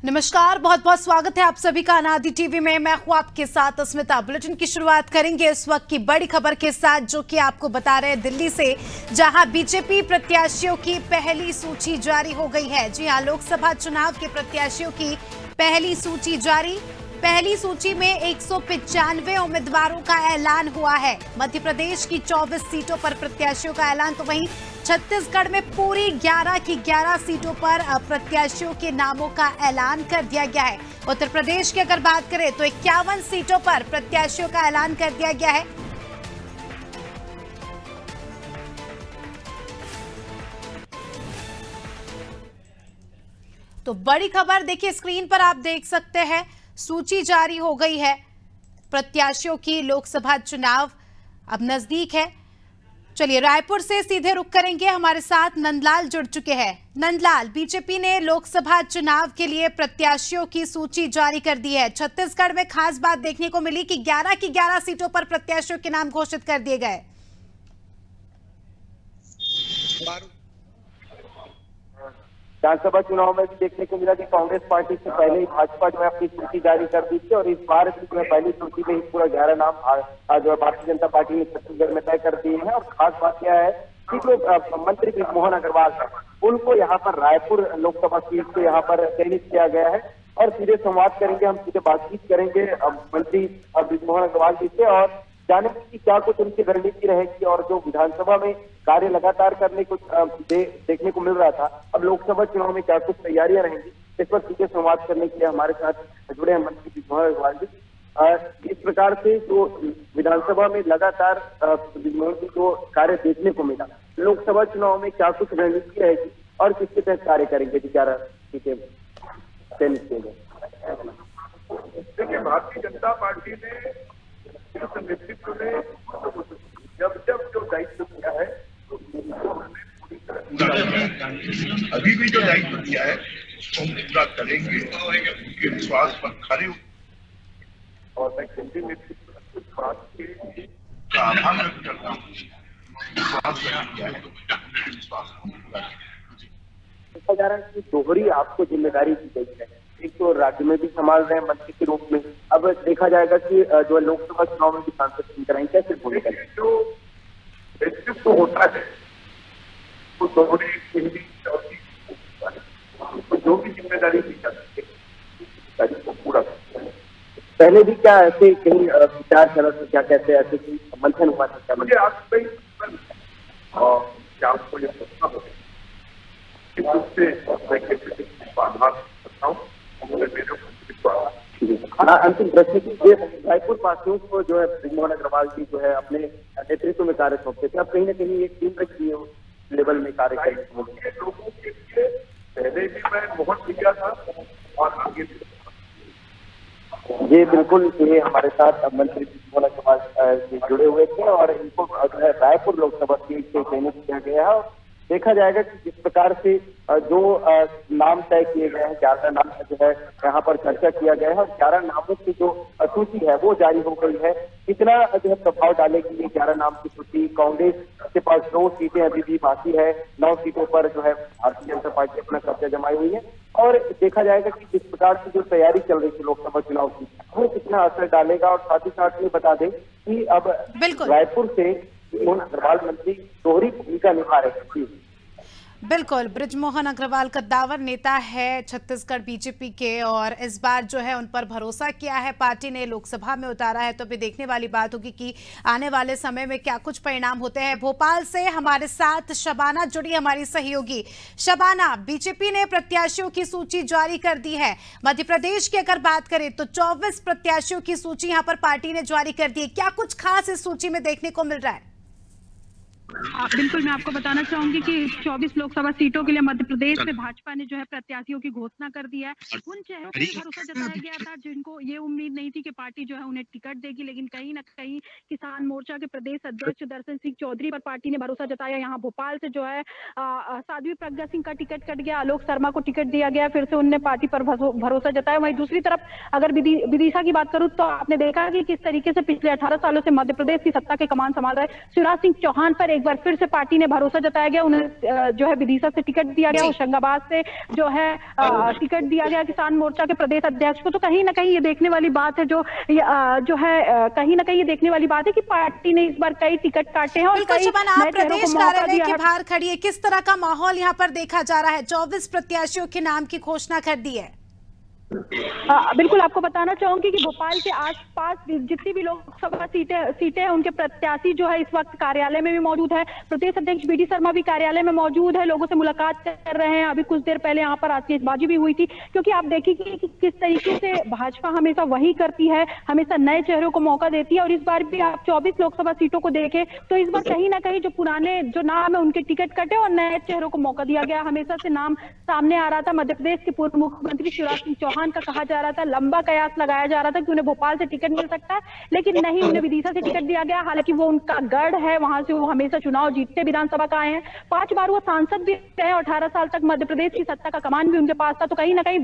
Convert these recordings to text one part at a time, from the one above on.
नमस्कार, बहुत बहुत स्वागत है आप सभी का अनादि टीवी में। मैं हूं आपके साथ अस्मिता। बुलेटिन की शुरुआत करेंगे इस वक्त की बड़ी खबर के साथ, जो कि आपको बता रहे हैं दिल्ली से, जहां बीजेपी प्रत्याशियों की पहली सूची जारी हो गई है। जी हां, लोकसभा चुनाव के प्रत्याशियों की पहली सूची जारी। पहली सूची में 195 उम्मीदवारों का ऐलान हुआ है। मध्य प्रदेश की 24 सीटों पर प्रत्याशियों का ऐलान, तो वहीं छत्तीसगढ़ में पूरी 11 की 11 सीटों पर प्रत्याशियों के नामों का ऐलान कर दिया गया है। उत्तर प्रदेश की अगर बात करें तो 51 सीटों पर प्रत्याशियों का ऐलान कर दिया गया है। तो बड़ी खबर देखिए, स्क्रीन पर आप देख सकते हैं, सूची जारी हो गई है प्रत्याशियों की। लोकसभा चुनाव अब नजदीक है। चलिए रायपुर से सीधे रुक करेंगे, हमारे साथ नंदलाल जुड़ चुके हैं। नंदलाल, बीजेपी ने लोकसभा चुनाव के लिए प्रत्याशियों की सूची जारी कर दी है। छत्तीसगढ़ में खास बात देखने को मिली कि 11 की 11 सीटों पर प्रत्याशियों के नाम घोषित कर दिए गए। विधानसभा चुनाव में भी देखने को मिला कि कांग्रेस पार्टी से पहले ही भाजपा जो है अपनी सूची जारी कर दी थी, और इस बार भी जो है पहली सूची में ही पूरा 11 नाम जो है भारतीय जनता पार्टी ने छत्तीसगढ़ में तय कर दिए हैं। और खास बात यह है कि जो मंत्री ब्रिजमोहन अग्रवाल है, उनको यहाँ पर रायपुर लोकसभा सीट से यहाँ पर चयनित किया गया है। और सीधे संवाद करेंगे, हम सीधे बातचीत करेंगे मंत्री ब्रिजमोहन अग्रवाल जी से, और जानेंगे कि क्या कुछ उनकी रणनीति रहेगी। और जो विधानसभा में कार्य लगातार करने को देखने को मिल रहा था, अब लोकसभा चुनाव में क्या कुछ तैयारियां रहेंगी, इस पर सीधे संवाद करने के लिए हमारे साथ जुड़े हैं मंत्री ब्रिजमोहन अग्रवाल जी। इस प्रकार से जो विधानसभा में लगातार ब्रिजमोहन जी को कार्य देखने को मिला, लोकसभा चुनाव में क्या कुछ रणनीति रहेगी और किसके तहत कार्य करेंगे 11 सीटें चयनित किए गए। देखिए, भारतीय जनता पार्टी ने नेतृत्व में जब जो दायित्व दिया है, अभी भी जो दायित्व दिया है उसको हम पूरा करेंगे, उनके विश्वास पर खड़े। और मैं केंद्रीय नेतृत्व बात के आभार व्यक्त करता हूँ। देखा जा रहा है कि दोहरी आपको जिम्मेदारी दी गई है, एक तो राज्य में भी संभाल रहे हैं मंत्री के रूप में, अब देखा जाएगा कि जो लोकसभा चुनाव में भी सांसद चुन कराएंगे, कैसे भूमिका जो नेतृत्व होता है वो दोहरी पहली चौथी जो भी जिम्मेदारी दी जाती है को पूरा करता है। पहले भी क्या ऐसे कहीं विचार चला, क्या कहते हैं, ऐसे कोई मंथन हुआ था? मुझे आप और क्या आपको यह सोचना होगा कि उससे मैं आभार करता हूँ। अंतिम प्रश्न की, रायपुर वासियों को जो है ब्रिजमोहन अग्रवाल जी जो है अपने नेतृत्व में कार्य सौंपते थे, अब कहीं ना कहीं एक केंद्र की लेवल में कार्य करने को लोगों के लिए पहले भी मैं बहुत दिया था और आगे भी। जी बिल्कुल, ये हमारे साथ मंत्री ब्रिजमोहन अग्रवाल जी जुड़े हुए थे, और इनको रायपुर लोकसभा सीट से चयनित किया गया है। देखा जाएगा कि जिस प्रकार से जो नाम तय किए गए हैं, 11 नाम जो है यहाँ पर चर्चा किया गया है, और 11 नामों की जो सूची है वो जारी हो गई है। कितना जो है प्रभाव डालेगी ये 11 नाम की सूची? कांग्रेस के पास 2 सीटें अभी भी बाकी है, 9 सीटों पर जो है भारतीय जनता पार्टी अपना कब्जा जमाई हुई है। और देखा जाएगा कि जिस प्रकार से जो तैयारी चल रही थी लोकसभा चुनाव की, वो कितना असर डालेगा। और साथ ही साथ ये बता दें कि अब रायपुर से ब्रिजमोहन अग्रवाल मंत्री दोहरी भूमिका निभा रहे हैं। बिल्कुल, ब्रिजमोहन अग्रवाल कद्दावर नेता है छत्तीसगढ़ बीजेपी के, और इस बार जो है उन पर भरोसा किया है पार्टी ने, लोकसभा में उतारा है। तो भी देखने वाली बात होगी कि आने वाले समय में क्या कुछ परिणाम होते हैं। भोपाल से हमारे साथ शबाना जुड़ी, हमारी सहयोगी। शबाना, बीजेपी ने प्रत्याशियों की सूची जारी कर दी है। मध्य प्रदेश की अगर बात करें तो 24 प्रत्याशियों की सूची यहाँ पर पार्टी ने जारी कर दी है। क्या कुछ खास इस सूची में देखने को मिल रहा है? बिल्कुल, मैं आपको बताना चाहूंगी कि 24 लोकसभा सीटों के लिए मध्य प्रदेश से भाजपा ने जो है प्रत्याशियों की घोषणा कर दी है। उन चेहरों पर भरोसा जताया गया था जिनको ये उम्मीद नहीं थी कि पार्टी जो है उन्हें टिकट देगी, लेकिन कहीं ना कहीं किसान मोर्चा के प्रदेश अध्यक्ष दर्शन सिंह चौधरी पर पार्टी ने भरोसा जताया। यहाँ भोपाल से जो है साध्वी प्रज्ञा सिंह का टिकट कट गया, आलोक शर्मा को टिकट दिया गया, फिर से उनने पार्टी पर भरोसा जताया। वहीं दूसरी तरफ अगर विदिशा की बात करूं तो आपने देखा कि किस तरीके से पिछले 18 सालों से मध्य प्रदेश की सत्ता के कमान संभाल रहे शिवराज सिंह चौहान पर एक बार फिर से पार्टी ने भरोसा जताया गया, उन्हें जो है विदिशा से टिकट दिया गया, होशंगाबाद से जो है टिकट दिया गया किसान मोर्चा के प्रदेश अध्यक्ष को। तो कहीं ना कहीं ये देखने वाली बात है, जो है कहीं ना कहीं ये देखने वाली बात है कि पार्टी ने इस बार कई टिकट काटे हैं और कई नए चेहरों को मौका दिया है। बाहर खड़ी है, किस तरह का माहौल यहाँ पर देखा जा रहा है? 24 प्रत्याशियों के नाम की घोषणा कर दी है। बिल्कुल, आपको बताना चाहूंगी कि भोपाल के आसपास जितनी भी लोकसभा सीटें हैं, उनके प्रत्याशी जो है इस वक्त कार्यालय में भी मौजूद है। प्रदेश अध्यक्ष बीडी शर्मा भी कार्यालय में मौजूद है, लोगों से मुलाकात कर रहे हैं। अभी कुछ देर पहले यहाँ पर आतिशबाजी भी हुई थी, क्योंकि आप देखिए कि किस तरीके से भाजपा हमेशा वही करती है, हमेशा नए चेहरों को मौका देती है। और इस बार भी आप 24 लोकसभा सीटों को देखें तो इस बार कहीं ना कहीं जो पुराने जो नाम है उनके टिकट कटे और नए चेहरों को मौका दिया गया। हमेशा से नाम सामने आ रहा था, मध्य प्रदेश के पूर्व मुख्यमंत्री शिवराज सिंह चौहान का कहा जा रहा था, लंबा कयास लगाया जा रहा था कि उन्हें भोपाल से टिकट मिल सकता है, लेकिन नहीं, उन्हें विदिशा से टिकट दिया गया। हालांकि वो उनका गढ़ है, वहां से वो हमेशा चुनाव जीतते विधानसभा का आए हैं, 5 बार वो सांसद भी रहे, 18 साल तक मध्य प्रदेश की सत्ता का कमान भी उनके पास था। तो कहीं ना कहीं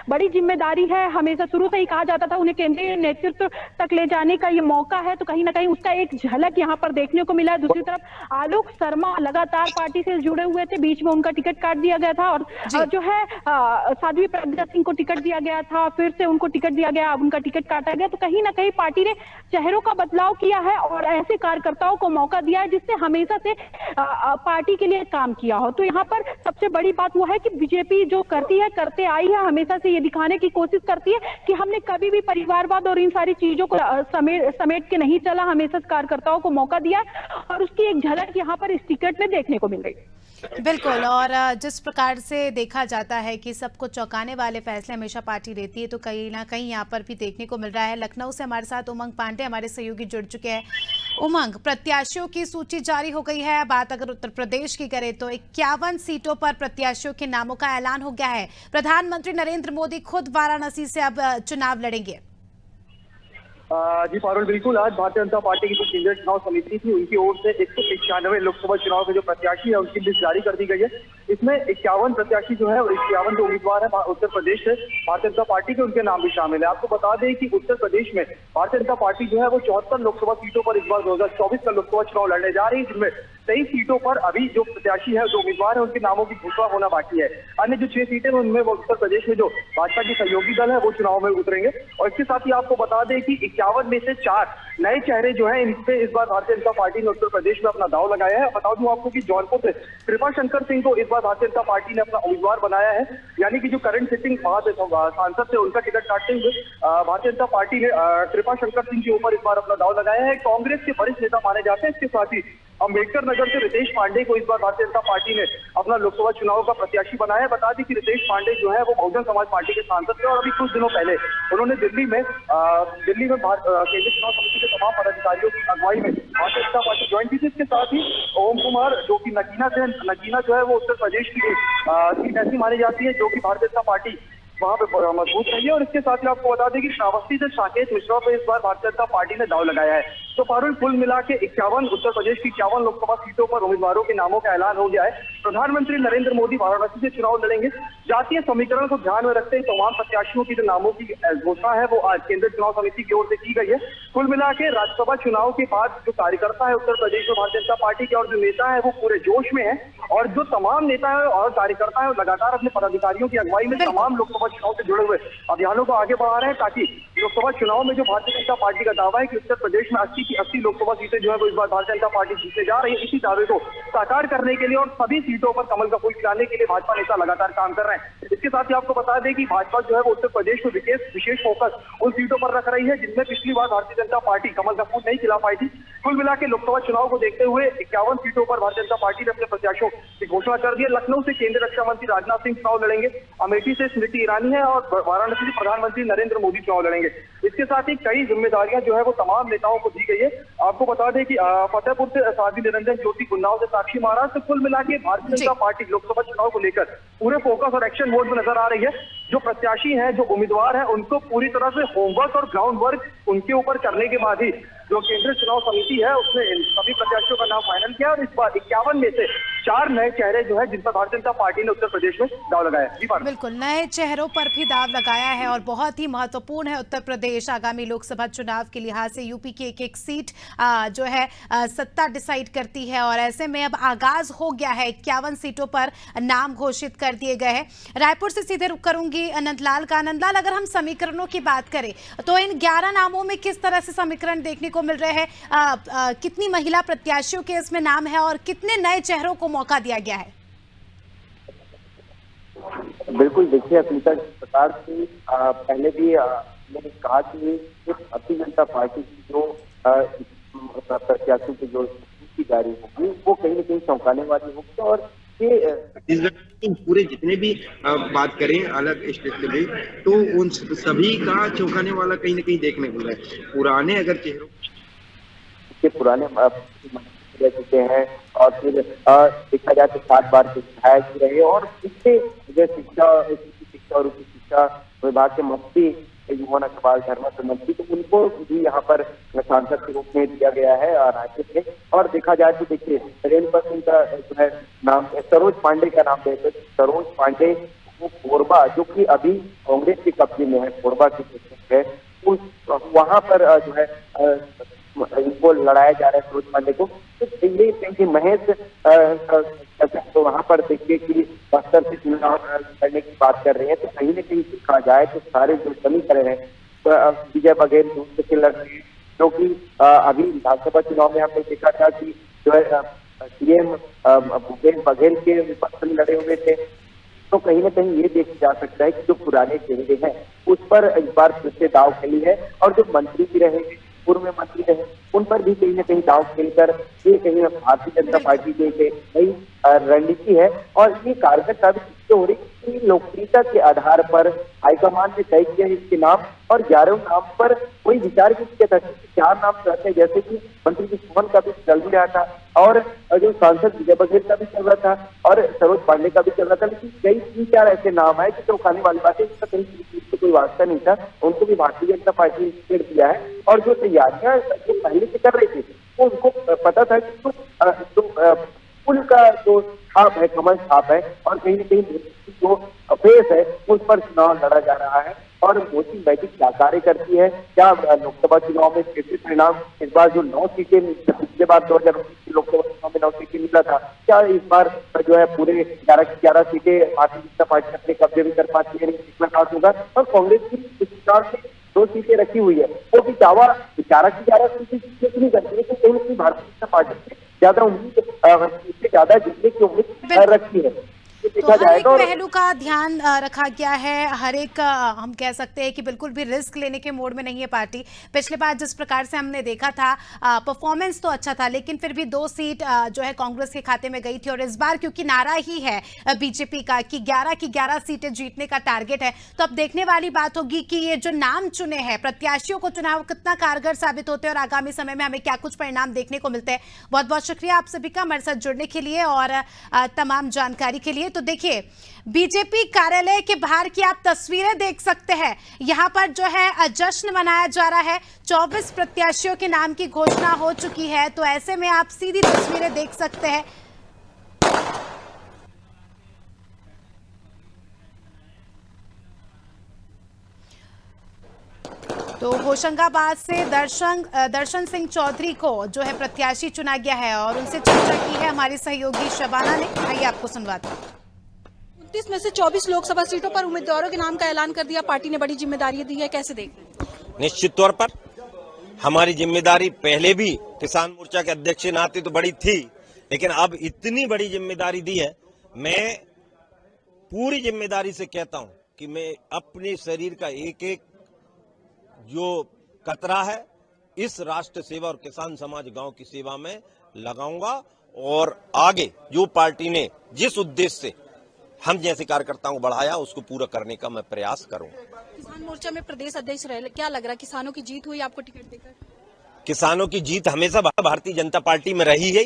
बड़ी जिम्मेदारी है। हमेशा शुरू से ही कहा जाता था उन्हें केंद्रीय नेतृत्व तक ले जाने का ये मौका है, तो कहीं ना कहीं उसका एक झलक यहाँ पर देखने को मिला है। दूसरी तरफ आलोक शर्मा लगातार पार्टी से जुड़े हुए थे, बीच में उनका टिकट काट दिया गया था और जो है साध्वी प्रज्ञा सिंह को टिकट दिया गया था, फिर से उनको टिकट दिया गया, अब उनका टिकट काटा गया। तो कहीं ना कहीं पार्टी ने चेहरों का बदलाव किया है और ऐसे कार्यकर्ताओं को मौका दिया है जिससे हमेशा से पार्टी के लिए काम किया हो। तो यहाँ पर सबसे बड़ी बात वो है कि बीजेपी जो करते आई है, हमेशा से ये दिखाने की कोशिश करती है कि हमने कभी भी परिवारवाद और इन सारी चीजों को समेट के नहीं चला, हमेशा कार्यकर्ताओं को मौका दिया और उसकी एक झलक यहाँ पर इस टिकट में देखने को मिल रही है। बिल्कुल, और जिस प्रकार से देखा जाता है कि सबको चौंकाने वाले फैसले हमेशा पार्टी लेती है, तो कहीं ना कहीं यहाँ पर भी देखने को मिल रहा है। लखनऊ से हमारे साथ उमंग पांडे हमारे सहयोगी जुड़ चुके हैं। उमंग, प्रत्याशियों की सूची जारी हो गई है। बात अगर उत्तर प्रदेश की करें तो 51 सीटों पर प्रत्याशियों के नामों का ऐलान हो गया है। प्रधानमंत्री नरेंद्र मोदी खुद वाराणसी से अब चुनाव लड़ेंगे। जी पारुल, बिल्कुल, आज भारतीय जनता पार्टी की जो केंद्रीय चुनाव समिति थी उनकी ओर से 191 लोकसभा चुनाव के जो प्रत्याशी है उनकी लिस्ट जारी कर दी गई है। इसमें 51 प्रत्याशी जो है और 51 जो उम्मीदवार है उत्तर प्रदेश से भारतीय जनता पार्टी के, उनके नाम भी शामिल है। आपको बता दें कि उत्तर प्रदेश में भारतीय जनता पार्टी जो है वो 74 लोकसभा सीटों पर इस बार 2024 का लोकसभा चुनाव लड़ने जा रही है, जिनमें 23 सीटों पर अभी जो प्रत्याशी है, जो उम्मीदवार है, उनके नामों की घोषणा होना बाकी है। अन्य जो 6 सीटें हैं उनमें उत्तर प्रदेश में जो भाजपा की सहयोगी दल है वो चुनाव में उतरेंगे। और इसके साथ ही आपको बता दें कि 51 में से 4 नए चेहरे जो हैं, इन पे इस बार भारतीय जनता पार्टी ने उत्तर प्रदेश में अपना दाव लगाया है। बता दूं आपको कि जौनपुर से कृपा शंकर सिंह को इस बार भारतीय जनता पार्टी ने अपना उम्मीदवार बनाया है, यानी कि जो करंट सिटिंग सांसद थे उनका टिकट काटते हुए भारतीय जनता पार्टी ने कृपा शंकर सिंह के ऊपर इस बार अपना दाव लगाया है। कांग्रेस के वरिष्ठ नेता माने जाते हैं। इसके साथ ही अम्बेडकर नगर से रितेश पांडे को इस बार भारतीय जनता पार्टी ने अपना लोकसभा चुनाव का प्रत्याशी बनाया है। बता दें कि रितेश पांडे जो है वो बहुजन समाज पार्टी के सांसद थे और अभी कुछ दिनों पहले उन्होंने दिल्ली में केंद्रीय चुनाव समिति के तमाम पदाधिकारियों की अगुवाई में भारतीय जनता पार्टी ज्वाइन की थी। इसके साथ ही ओम कुमार जो कि नगीना जो है वो उत्तर प्रदेश की सीट ऐसी मानी जाती है जो कि भारतीय जनता पार्टी वहां पे मजबूत रही है। और इसके साथ ही आपको बता दें कि श्रावस्ती से साकेत मिश्रा पर इस बार भारतीय जनता पार्टी ने दाव लगाया है। तो पारुल, कुल मिला के 51 उत्तर प्रदेश की 51 लोकसभा सीटों पर उम्मीदवारों के नामों का ऐलान हो गया है। प्रधानमंत्री नरेंद्र मोदी वाराणसी से चुनाव लड़ेंगे। जातीय समीकरण को ध्यान में रखते हुए तमाम प्रत्याशियों की जो नामों की घोषणा है वो आज केंद्रीय चुनाव समिति की ओर से की गई है। कुल मिला के राज्यसभा चुनाव के बाद जो कार्यकर्ता है उत्तर प्रदेश में भारतीय जनता पार्टी के और जो नेता है वो पूरे जोश में है और जो तमाम नेता है और कार्यकर्ता है लगातार अपने पदाधिकारियों की अगुवाई में तमाम लोकसभा चुनाव से जुड़े हुए अभियानों को आगे बढ़ा रहे हैं, ताकि लोकसभा चुनाव में जो भारतीय जनता पार्टी का दावा है कि उत्तर प्रदेश में 80 की 80 लोकसभा सीटें जो है वो इस बार भारतीय जनता पार्टी जीतने जा रही है, इसी दावे को साकार करने के लिए और सभी सीटों पर कमल का फूल खिलाने के लिए भाजपा नेता लगातार काम कर रहे हैं। इसके साथ ही आपको बता दें कि भाजपा जो है वो उत्तर प्रदेश में विशेष फोकस उन सीटों पर रख रही है जिनमें पिछली बार भारतीय जनता पार्टी कमल का फूल नहीं खिला पाई थी। कुल मिला के लोकसभा चुनाव को देखते हुए 51 सीटों पर भारतीय जनता पार्टी ने अपने प्रत्याशियों की घोषणा कर दी है। लखनऊ से केंद्रीय रक्षा मंत्री राजनाथ सिंह चुनाव लड़ेंगे, अमेठी से स्मृति ईरानी है और वाराणसी से प्रधानमंत्री नरेंद्र मोदी चुनाव लड़ेंगे। इसके साथ ही कई जिम्मेदारियां जो है वो तमाम नेताओं को दी गई है। आपको बता दें कि फतेहपुर से साध्वी निरंजन ज्योति, उन्नाव से साक्षी महाराज। तो कुल मिला के भारतीय जनता पार्टी लोकसभा चुनाव को लेकर पूरे फोकस और एक्शन मोड में नजर आ रही है। जो प्रत्याशी हैं, जो उम्मीदवार हैं, उनको पूरी तरह से होमवर्क और ग्राउंड वर्क उनके ऊपर करने के बाद ही जो केंद्रीय चुनाव समिति है उसने इन सभी प्रत्याशियों का नाम फाइनल किया और इस बार 51 में से 4 नए चेहरे जो है जिन पर भारतीय जनता पार्टी ने उत्तर प्रदेश में दाव लगाया है। बिल्कुल, नए चेहरों पर भी दाव लगाया है और बहुत ही महत्वपूर्ण है उत्तर प्रदेश आगामी लोकसभा चुनाव के लिहाज से। यूपी की एक सीट जो है सत्ता डिसाइड करती है और ऐसे में अब आगाज हो गया है। 51 सीटों पर नाम घोषित कर दिए गए हैं। रायपुर से सीधे रुक करूंगी नंदलाल का। नंदलाल, अगर हम समीकरणों की बात करें तो इन 11 नामों में किस तरह से समीकरण देखने को मिल रहे हैं? कितनी महिला प्रत्याशियों के इसमें नाम है और कितने नए चेहरों को मौका दिया गया है? बिल्कुल, देखिए अफ्रीका, जिस प्रकार से पहले भी मैंने कहा कि भारतीय जनता पार्टी की जो प्रत्याशियों की जो सूची जारी होगी वो कहीं न कहीं चौंकाने वाली होगी। और ये पूरे जितने भी बात करें अलग स्टेट से भी, तो उन सभी का चौंकाने वाला कहीं न कहीं देखने को मिला है। पुराने अगर चेहरों के पुराने रह चुके हैं और फिर देखा जाए तो 7 बार के विधायक भी रहे और इससे जो शिक्षा और उच्च शिक्षा विभाग के मंत्री युवा अखबार धर्मा मंत्री, तो उनको भी यहाँ पर सांसद के रूप में दिया गया है रायपुर में। और देखा जाए तो देखिए रेणुका सिंह का जो है नाम, सरोज पांडे का नाम देते, सरोज पांडे वो कोरबा जो कि अभी कांग्रेस के कब्जे में है, कोरबा की है, उस वहां पर जो है इनको लड़ाया जा रहा है सरोज पांडे को। तो कहीं महेश तो वहां पर देखिए कि बस्तर से चुनाव करने की बात कर रहे हैं, तो कहीं न कहीं कहा जाए तो सारे जो समीकरण है विजय बघेल दूसरे से लड़ रहे हैं, जो कि अभी विधानसभा चुनाव में हमने देखा था कि जो है सीएम भूपेश बघेल के विपक्ष में लड़े हुए थे। तो कहीं न कहीं ये देखा जा सकता है कि जो पुराने चेहरे हैं उस पर इस बार फिर से दाव खेली है और जो मंत्री भी रहे, पूर्व में मंत्री रहे, उन पर भी कहीं न कहीं दाव खेलकर ये कहीं भारतीय जनता पार्टी की नई रणनीति है। और ये कारगर साबित इससे हो रही है कि लोकप्रियता के आधार पर हाईकमान ने तय किया इसके नाम और 11 नाम पर कोई विचार भी किया था। 4 नाम रहते हैं, जैसे कि मंत्री जी सुमन का भी चल भी रहा था और जो सांसद विजय बघेल का भी चल रहा था और सरोज पांडे का भी चल रहा था, लेकिन कई 3-4 ऐसे नाम है कि जो खाने वाली बात है, इसका कहीं कोई वास्ता नहीं था, उनको भी भारतीय जनता पार्टी ने टिकट दिया है। और जो तैयारियां जो पहले से कर रही थी वो उनको पता था कि पुल का जो छाप है, कमल छाप है और कहीं न कहीं जो फेस है उस पर चुनाव लड़ा जा रहा है। और मोदी बैठक क्या कार्य करती है, क्या लोकसभा चुनाव में कैसे परिणाम, इस बार जो 9 सीटें पिछले बार 2019 की लोकसभा चुनाव में 9 सीटें मिला था, क्या इस बार जो है पूरे 11 की 11 सीटें भारतीय जनता पार्टी अपने कब्जे में कर पाती है, कितना खास होगा। और कांग्रेस की इस चुनाव से 2 सीटें रखी हुई है, वो भी दावा 11 की 11 सीटें नहीं करती है, तो कहीं न कहीं भारतीय जनता पार्टी से ज्यादा उम्मीद, इससे ज्यादा जीतने की उम्मीद रखती है। तो हर एक पहलू का ध्यान रखा गया है। हर एक हम कह सकते हैं कि बिल्कुल भी रिस्क लेने के मोड में नहीं है पार्टी। पिछले बार जिस प्रकार से हमने देखा था परफॉर्मेंस तो अच्छा था, लेकिन फिर भी 2 सीट जो है कांग्रेस के खाते में गई थी। और इस बार क्योंकि नारा ही है बीजेपी का कि 11 की 11 सीटें जीतने का टारगेट है, तो अब देखने वाली बात होगी कि ये जो नाम चुने हैं प्रत्याशियों को चुनाव कितना कारगर साबित होते हैं और आगामी समय में हमें क्या कुछ परिणाम देखने को मिलते हैं। बहुत बहुत शुक्रिया आप सभी का हमारे साथ जुड़ने के लिए और तमाम जानकारी के लिए। तो देखिए बीजेपी कार्यालय के बाहर की आप तस्वीरें देख सकते हैं। यहां पर जो है जश्न मनाया जा रहा है। 24 प्रत्याशियों के नाम की घोषणा हो चुकी है, तो ऐसे में आप सीधी तस्वीरें देख सकते हैं। तो होशंगाबाद से दर्शन सिंह चौधरी को जो है प्रत्याशी चुना गया है और उनसे चर्चा की है हमारी सहयोगी शबाना ने। आइए आपको सुनवाते हैं। 29 में से 24 लोकसभा सीटों पर उम्मीदवारों के नाम का ऐलान कर दिया, पार्टी ने बड़ी जिम्मेदारी दी है, कैसे देखते हैं? निश्चित तौर पर हमारी जिम्मेदारी पहले भी किसान मोर्चा के अध्यक्ष के नाते तो बड़ी थी, लेकिन अब इतनी बड़ी जिम्मेदारी दी है। मैं पूरी जिम्मेदारी से कहता हूं कि मैं अपने शरीर का एक एक जो कतरा है इस राष्ट्र सेवा और किसान समाज गांव की सेवा में लगाऊंगा और आगे जो पार्टी ने जिस उद्देश्य से हम जैसे कार्यकर्ताओं को बढ़ाया उसको पूरा करने का मैं प्रयास करूंगा। किसान मोर्चा में प्रदेश अध्यक्ष रहे, क्या लग रहा है किसानों की जीत हुई आपको टिकट देकर? किसानों की जीत हमेशा भारतीय जनता पार्टी में रही है।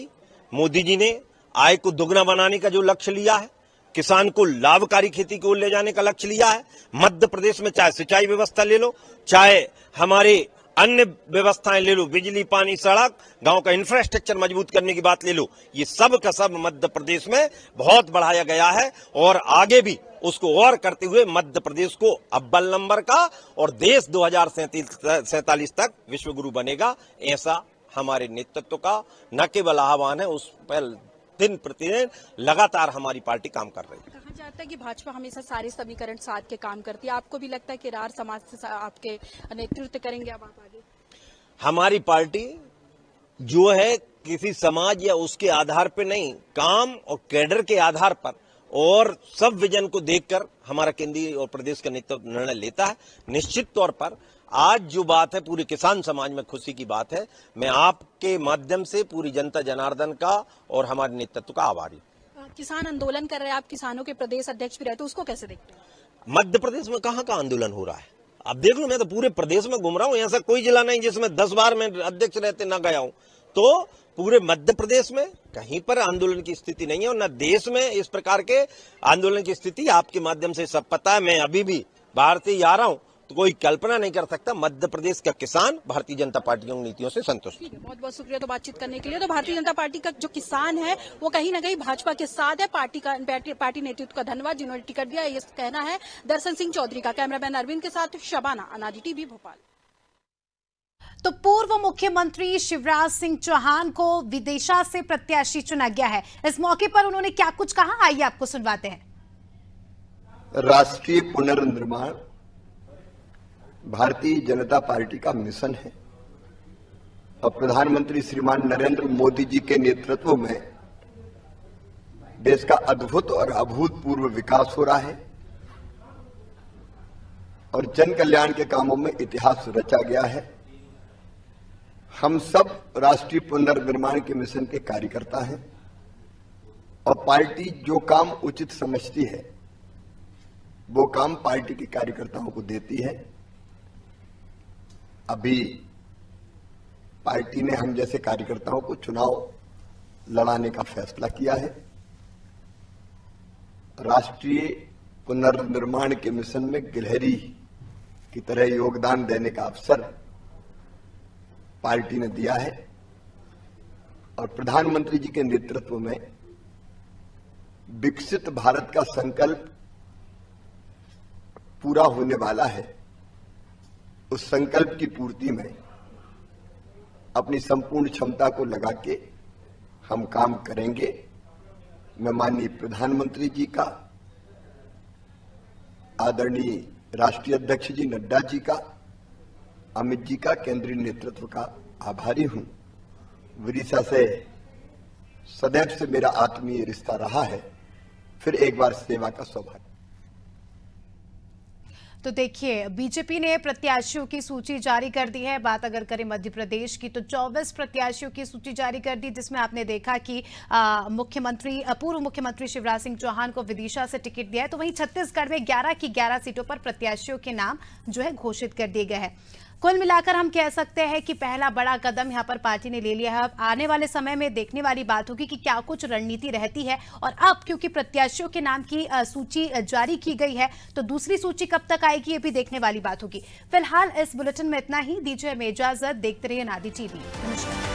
मोदी जी ने आय को दुगना बनाने का जो लक्ष्य लिया है, किसान को लाभकारी खेती को ले जाने का लक्ष्य लिया है। मध्य प्रदेश में चाहे सिंचाई व्यवस्था ले लो, चाहे हमारे अन्य व्यवस्थाएं ले लो, बिजली, पानी, सड़क, गांव का इंफ्रास्ट्रक्चर मजबूत करने की बात ले लो, ये सब का सब मध्य प्रदेश में बहुत बढ़ाया गया है और आगे भी उसको और करते हुए मध्य प्रदेश को अव्वल नंबर का और देश 2047 तक विश्व गुरु बनेगा, ऐसा हमारे नेतृत्व का न केवल आह्वान है, उस पर दिन प्रतिदिन लगातार हमारी पार्टी काम कर रही है। कहा जाता है कि भाजपा हमेशा सारे समीकरण साध के काम करती है, आपको भी लगता है कि रार समाज से आपके नेतृत्व करेंगे अब आप आगे? हमारी पार्टी जो है किसी समाज या उसके आधार पर नहीं, काम और कैडर के आधार पर और सब विजन को देखकर हमारा केंद्रीय और प्रदेश का नेतृत्व निर्णय लेता है। निश्चित तौर पर आज जो बात है पूरे किसान समाज में खुशी की बात है। मैं आपके माध्यम से पूरी जनता जनार्दन का और हमारे नेतृत्व का आभारी। किसान आंदोलन कर रहे हैं, आप किसानों के प्रदेश अध्यक्ष भी रहते, उसको कैसे देखते हैं? मध्य प्रदेश में कहाँ का आंदोलन हो रहा है? अब देख लो, मैं तो पूरे प्रदेश में घूम रहा हूँ, ऐसा कोई जिला नहीं जिसमें 10 बार मैं अध्यक्ष रहते ना गया हूँ। तो पूरे मध्य प्रदेश में कहीं पर आंदोलन की स्थिति नहीं है और न देश में इस प्रकार के आंदोलन की स्थिति आपके माध्यम से सब पता है। मैं अभी भी बाहर से ही आ रहा हूं तो कोई कल्पना नहीं कर सकता, मध्य प्रदेश का किसान भारतीय जनता पार्टी की नीतियों से संतुष्ट है। बहुत बहुत शुक्रिया तो बातचीत करने के लिए। तो भारतीय जनता पार्टी का जो किसान है वो कहीं ना कहीं भाजपा के साथ है। पार्टी नेतृत्व का धन्यवाद जिन्होंने टिकट दिया, ये कहना है दर्शन सिंह चौधरी का। कैमरामैन अरविंद के साथ शबाना, अनादि टीवी भोपाल। तो पूर्व मुख्यमंत्री शिवराज सिंह चौहान को विदिशा से प्रत्याशी चुना गया है। इस मौके पर उन्होंने क्या कुछ कहा, आइए आपको सुनवाते हैं। राष्ट्रीय पुनर्निर्माण भारतीय जनता पार्टी का मिशन है और प्रधानमंत्री श्रीमान नरेंद्र मोदी जी के नेतृत्व में देश का अद्भुत और अभूतपूर्व विकास हो रहा है और जन कल्याण के कामों में इतिहास रचा गया है। हम सब राष्ट्रीय पुनर्निर्माण के मिशन के कार्यकर्ता हैं और पार्टी जो काम उचित समझती है वो काम पार्टी के कार्यकर्ताओं को देती है। अभी पार्टी ने हम जैसे कार्यकर्ताओं को चुनाव लड़ाने का फैसला किया है। राष्ट्रीय पुनर्निर्माण के मिशन में गिलहरी की तरह योगदान देने का अवसर पार्टी ने दिया है और प्रधानमंत्री जी के नेतृत्व में विकसित भारत का संकल्प पूरा होने वाला है। उस संकल्प की पूर्ति में अपनी संपूर्ण क्षमता को लगा के हम काम करेंगे। मैं माननीय प्रधानमंत्री जी का, आदरणीय राष्ट्रीय अध्यक्ष जी नड्डा जी का, अमित जी का, केंद्रीय नेतृत्व का आभारी हूं। विदिशा से सदैव से मेरा आत्मीय रिश्ता रहा है, फिर एक बार सेवा का सौभाग्य। तो देखिए, बीजेपी ने प्रत्याशियों की सूची जारी कर दी है। बात अगर करें मध्य प्रदेश की तो 24 प्रत्याशियों की सूची जारी कर दी, जिसमें आपने देखा कि पूर्व मुख्यमंत्री शिवराज सिंह चौहान को विदिशा से टिकट दिया है। तो वहीं छत्तीसगढ़ में 11 की 11 सीटों पर प्रत्याशियों के नाम जो है घोषित कर दिए गए हैं। कुल मिलाकर हम कह सकते हैं कि पहला बड़ा कदम यहां पर पार्टी ने ले लिया है। अब आने वाले समय में देखने वाली बात होगी कि क्या कुछ रणनीति रहती है। और अब क्योंकि प्रत्याशियों के नाम की सूची जारी की गई है तो दूसरी सूची कब तक आएगी ये भी देखने वाली बात होगी। फिलहाल इस बुलेटिन में इतना ही। दीजिए हमें इजाजत, देखते रहिए अनादि टीवी। नमस्कार।